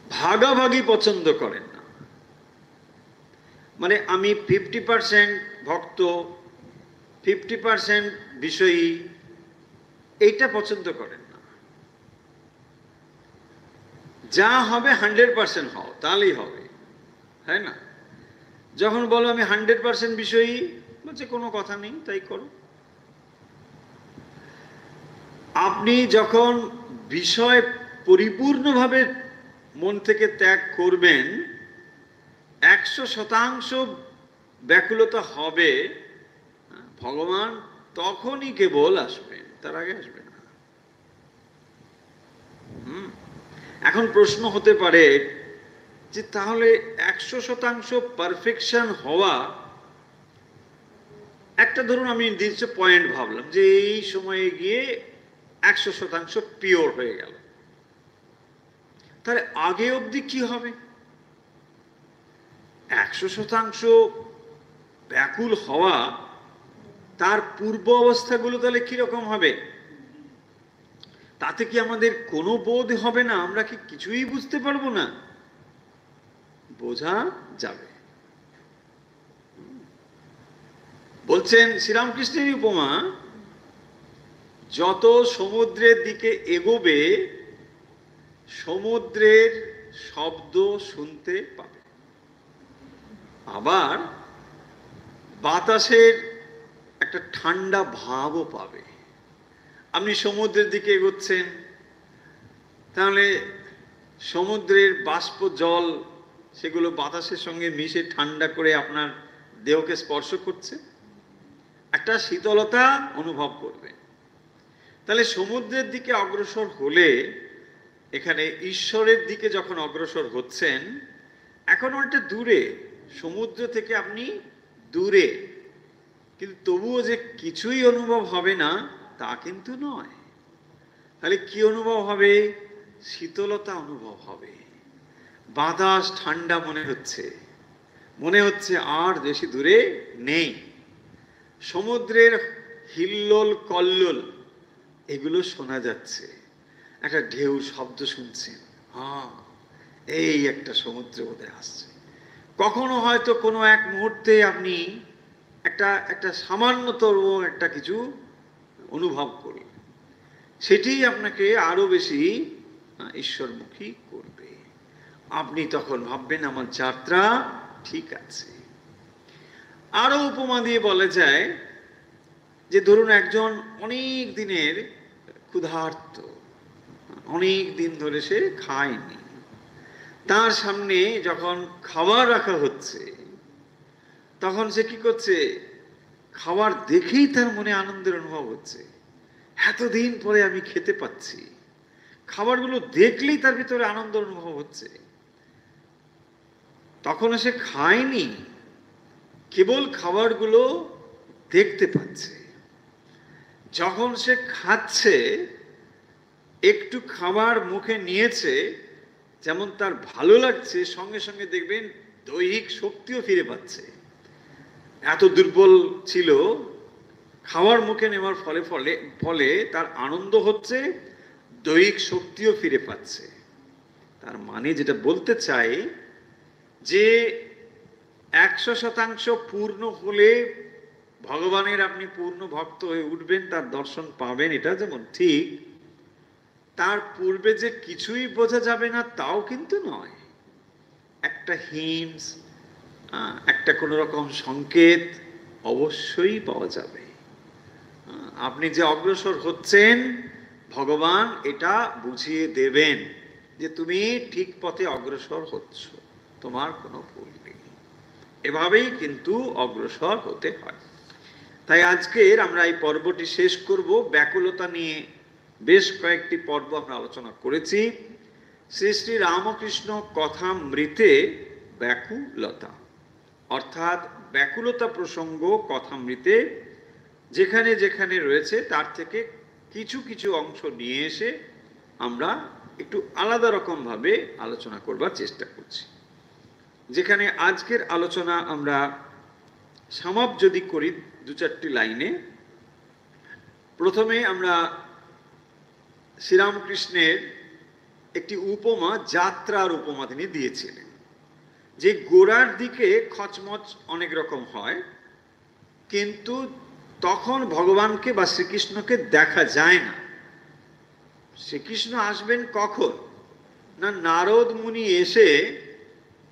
Speaker 1: ভাগাভাগি পছন্দ করেন না। মানে আমি 50% ভক্ত, 50% বিষয়ী, এইটা পছন্দ করেন না। যা হবে 100% হও, তাহলেই হবে, তাই না? যখন বলো আমি 100% বিষয়ী, বলছে কোনো কথা নেই, তাই করো। আপনি যখন বিষয় পরিপূর্ণভাবে মন থেকে ত্যাগ করবেন, 100% ব্যাকুলতা হবে, ভগবান তখনই কেবল আসবেন, তার আগে আসবেন না। এখন প্রশ্ন হতে পারে যে তাহলে 100% পারফেকশন হওয়া, একটা ধরুন আমি নির্দিষ্ট পয়েন্ট ভাবলাম যে এই সময়ে গিয়ে 100% পিওর হয়ে গেল, তাহলে আগে অবধি কি হবে? 100% ব্যাকুল হওয়া, তার পূর্ব অবস্থাগুলো তাহলে কিরকম হবে? তাতে কি আমাদের কোনো বোধ হবে না? আমরা কি কিছুই বুঝতে পারবো না? বোঝা যাবে। বলছেন শ্রীরামকৃষ্ণের উপমা, যত সমুদ্রের দিকে এগোবে সমুদ্রের শব্দ শুনতে পাবে, আবার বাতাসের একটা ঠান্ডা ভাবও পাবে। আপনি সমুদ্রের দিকে এগোচ্ছেন, তাহলে সমুদ্রের বাষ্প জল সেগুলো বাতাসের সঙ্গে মিশে ঠান্ডা করে আপনার দেহকে স্পর্শ করছে, একটা শীতলতা অনুভব করবে। তাহলে সমুদ্রের দিকে অগ্রসর হলে, এখানে ঈশ্বরের দিকে যখন অগ্রসর হচ্ছেন, এখন অনেকটা দূরে, সমুদ্র থেকে আপনি দূরে, কিন্তু তবুও যে কিছুই অনুভব হবে না তা কিন্তু নয়। তাহলে কি অনুভব হবে? শীতলতা অনুভব হবে, বাতাস ঠান্ডা মনে হচ্ছে, মনে হচ্ছে আর বেশি দূরে নেই। সমুদ্রের হিল্লোল কল্লোল এগুলো শোনা যাচ্ছে, একটা ঢেউ শব্দ শুনছেন, হ্যাঁ এই একটা সমুদ্র বোধহয় আসছে। কখনো হয়তো কোনো এক মুহূর্তে আপনি একটা সামান্যতর একটা কিছু অনুভব করলেন, সেটি আপনাকে আরো বেশি ঈশ্বরমুখী করবে। আপনি তখন ভাববেন আমার যাত্রা ঠিক আছে। আরো উপমা দিয়ে বলা যায় যে ধরুন একজন অনেক দিনের ক্ষুধার্ত, অনেক দিন ধরে সে খায়নি, তার সামনে যখন খাবার রাখা হচ্ছে তখন সে কি করছে? খাবার দেখেই তার মনে আনন্দের অনুভব হচ্ছে, এতদিন পরে আমি খেতে পাচ্ছি, খাবারগুলো দেখলেই তার ভিতরে আনন্দ অনুভব হচ্ছে। তখনও সে খায়নি, কেবল খাবারগুলো দেখতে পাচ্ছে। যখন সে খাচ্ছে, একটু খাবার মুখে নিয়েছে, যেমন তার ভালো লাগছে, সঙ্গে সঙ্গে দেখবেন দৈহিক শক্তিও ফিরে পাচ্ছে। এত দুর্বল ছিল, খাবার মুখে নেওয়ার ফলে ফলে ফলে তার আনন্দ হচ্ছে, দৈহিক শক্তিও ফিরে পাচ্ছে। তার মানে যেটা বলতে চাই যে 100% পূর্ণ হলে ভগবানের আপনি পূর্ণ ভক্ত হয়ে উঠবেন, তার দর্শন পাবেন, এটা যেমন ঠিক, তার পূর্বে যে কিছুই বোঝা যাবে না তাও কিন্তু নয়। একটা হিন্টস, একটা কোনো রকম সংকেত অবশ্যই পাওয়া যাবে। আপনি যে অগ্রসর হচ্ছেন, ভগবান এটা বুঝিয়ে দেবেন যে তুমি ঠিক পথে অগ্রসর হচ্ছ, তোমার কোনো ভুল নেই। এভাবেই কিন্তু অগ্রসর হতে হয়। তাই আজকের আমরা এই পর্বটি শেষ করব। ব্যাকুলতা নিয়ে বেশ কয়েকটি পর্ব আমরা আলোচনা করেছি। শ্রী শ্রী রামকৃষ্ণ কথামৃতে ব্যাকুলতা, অর্থাৎ ব্যাকুলতা প্রসঙ্গ কথামৃতে যেখানে যেখানে রয়েছে তার থেকে কিছু কিছু অংশ নিয়ে এসে আমরা একটু আলাদা রকমভাবে আলোচনা করবার চেষ্টা করছি। যেখানে আজকের আলোচনা আমরা সমাপ যদি করি 2-4টি লাইনে, প্রথমে আমরা শ্রীরামকৃষ্ণের একটি উপমা, যাত্রার উপমা তিনি দিয়েছিলেন, যে গোড়ার দিকে খচমচ অনেক রকম হয়, কিন্তু তখন ভগবানকে বা শ্রীকৃষ্ণকে দেখা যায় না। শ্রীকৃষ্ণ আসবেন কখন না, নারদ মুনি এসে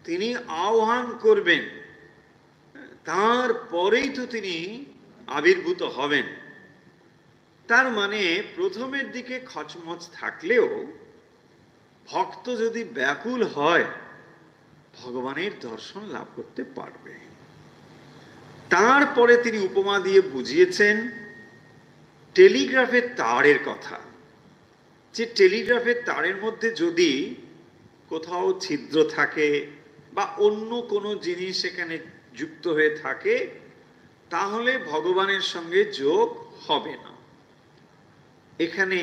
Speaker 1: তিনি আহ্বান করবেন, তারপরেই তো তিনি আবির্ভূত হবেন। তার মানে প্রথমের দিকে খচমচ থাকলেও ভক্ত যদি ব্যাকুল হয়, ভগবানের দর্শন লাভ করতে পারবে। তারপরে তিনি উপমা দিয়ে বুঝিয়েছেন টেলিগ্রাফের তারের কথা, যে টেলিগ্রাফের তারের মধ্যে যদি কোথাও ছিদ্র থাকে বা অন্য কোনো জিনিস সেখানে যুক্ত হয়ে থাকে, তাহলে ভগবানের সঙ্গে যোগ হবে না। এখানে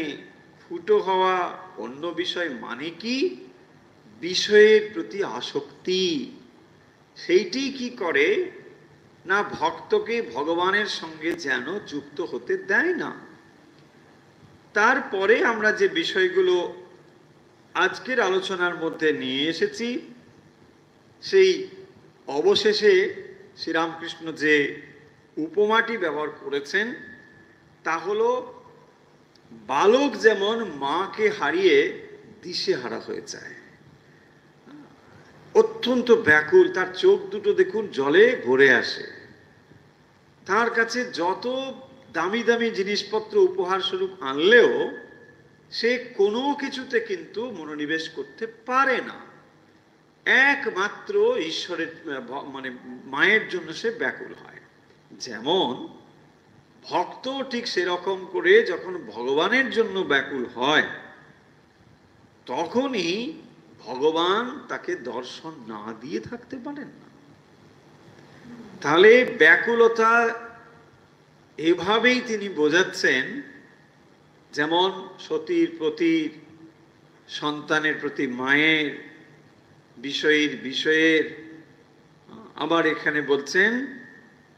Speaker 1: ফুটো হওয়া অন্য বিষয় মানে কি, বিষয়ের প্রতি আসক্তি। সেইটি কি করে না, ভক্তকে ভগবানের সঙ্গে যেন যুক্ত হতে দেয় না। তারপরে আমরা যে বিষয়গুলো আজকের আলোচনার মধ্যে নিয়ে এসেছি, সেই অবশেষে শ্রীরামকৃষ্ণ যে উপমাটি ব্যবহার করেছেন তা হলো, বালক যেমন মাকে হারিয়ে দিশেহারা হয়ে যায়, অত্যন্ত ব্যাকুল, তার চোখ দুটো দেখুন জলে ভরে আসে, তার কাছে যত দামি দামি জিনিসপত্র উপহার স্বরূপ আনলেও সে কোনো কিছুতে কিন্তু মনোনিবেশ করতে পারে না। একমাত্র ঈশ্বরের মানে মায়ের জন্য সে ব্যাকুল হয়। যেমন ভক্ত ঠিক সেরকম করে যখন ভগবানের জন্য ব্যাকুল হয়, তখনই ভগবান তাকে দর্শন না দিয়ে থাকতে পারেন না। তাহলে ব্যাকুলতা এভাবেই তিনি বোঝাচ্ছেন, যেমন সতীর প্রতি, সন্তানের প্রতি মায়ের, বিষয়ের। আবার এখানে বলছেন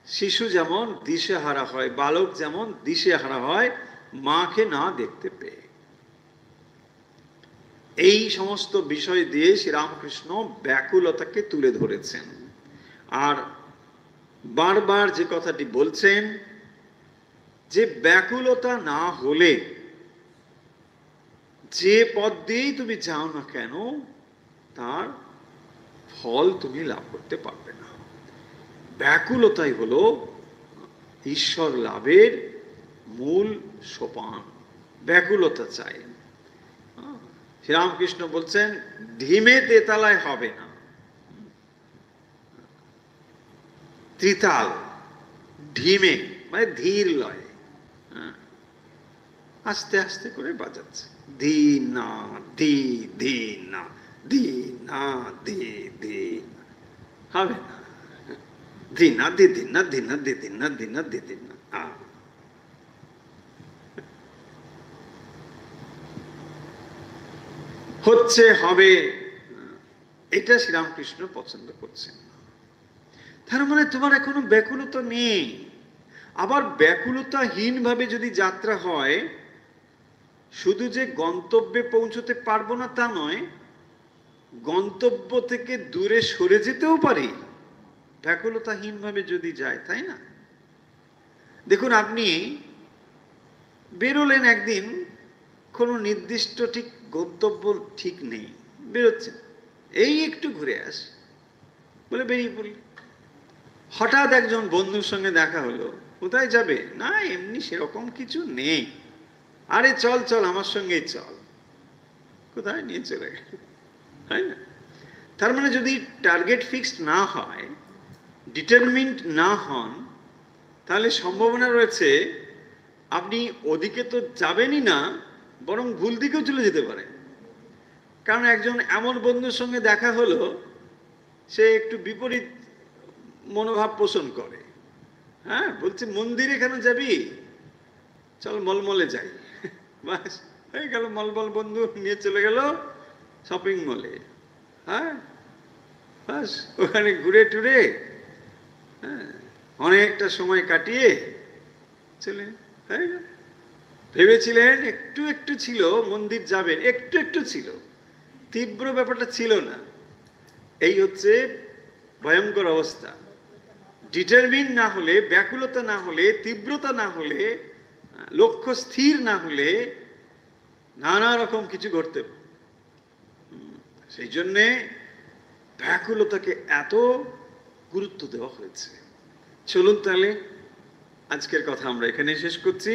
Speaker 1: শিশু যেমন দিশেহারা হয়, বালক যেমন দিশেহারা হয় মাকে না দেখতে পেয়ে। এই সমস্ত বিষয় দিয়ে শ্রীরামকৃষ্ণ ব্যাকুলতাকে তুলে ধরেছেন। আর বারবার যে কথাটি বলছেন যে ব্যাকুলতা না হলে যে পথ দিয়েই তুমি যাও না কেন, তার ফল তুমি লাভ করতে পারবে না। ব্যাকুলতাই হলো ঈশ্বর লাভের মূল সোপান। ব্যাকুলতা চাই। শ্রীরামকৃষ্ণ বলছেন ধিমে তেতালায় হবে না, ত্রিতাল, ধিমে মানে ধীর লয়। আস্তে আস্তে করে বাজাচ্ছে, দি না দি, দি না দি, না দি, দি না। হবে না, দি না দি দিন না, দি না দি দিন না, দি না দি দিন না। হচ্ছে হবে, এটা শ্রীরামকৃষ্ণ পছন্দ করছেন। তার মানে তোমার এখনো ব্যাকুলতা নেই। আবার ব্যাকুলতাহীন ভাবে যদি যাত্রা হয়, শুধু যে গন্তব্যে পৌঁছতে পারবো না তা নয়, গন্তব্য থেকে দূরে সরে যেতেও পারি ব্যাকুলতাহীন ভাবে যদি যায়, তাই না? দেখুন, আপনি বেরোলেন একদিন, কোনো নির্দিষ্ট ঠিক গন্তব্য ঠিক নেই, বেরোচ্ছেন, এই একটু ঘুরে আস বলে বেরিয়ে পড়লেন। হঠাৎ একজন বন্ধুর সঙ্গে দেখা হলো, কোথায় যাবে? না, এমনি সেরকম কিছু নেই। আরে চল চল, আমার সঙ্গেই চল। কোথায় নিয়ে চলে গেল, তাই না? তার মানে যদি টার্গেট ফিক্সড না হয়, ডিটারমিন্ড না হন, তাহলে সম্ভাবনা রয়েছে আপনি ওদিকে তো যাবেনই না, বরং ভুল দিকেও চলে যেতে পারে। কারণ একজন এমন বন্ধুর সঙ্গে দেখা হলো, সে একটু বিপরীত মনোভাব পোষণ করে। হ্যাঁ, বলছে মন্দিরে কেন যাবি, চল মলমলে যাই। বাস হয়ে গেল, মলমল বন্ধু নিয়ে চলে গেল শপিং মলে। হ্যাঁ, বাস ওখানে ঘুরে টুরে, হ্যাঁ, অনেকটা সময় কাটিয়ে চলে হয়ে গেল। ভেবেছিলেন একটু একটু ছিল মন্দির যাবেন, একটু একটু ছিল, তীব্র ব্যাপারটা ছিল না। এই হচ্ছে ভয়ঙ্কর অবস্থা। ডিটারমিন না হলে, ব্যাকুলতা না হলে, তীব্রতা না হলে, লক্ষ্য স্থির না হলে নানা রকম কিছু ঘটতে। সেই জন্যে ব্যাকুলতাকে এত গুরুত্ব দেওয়া হয়েছে। চলুন তাহলে আজকের কথা আমরা এখানে শেষ করছি।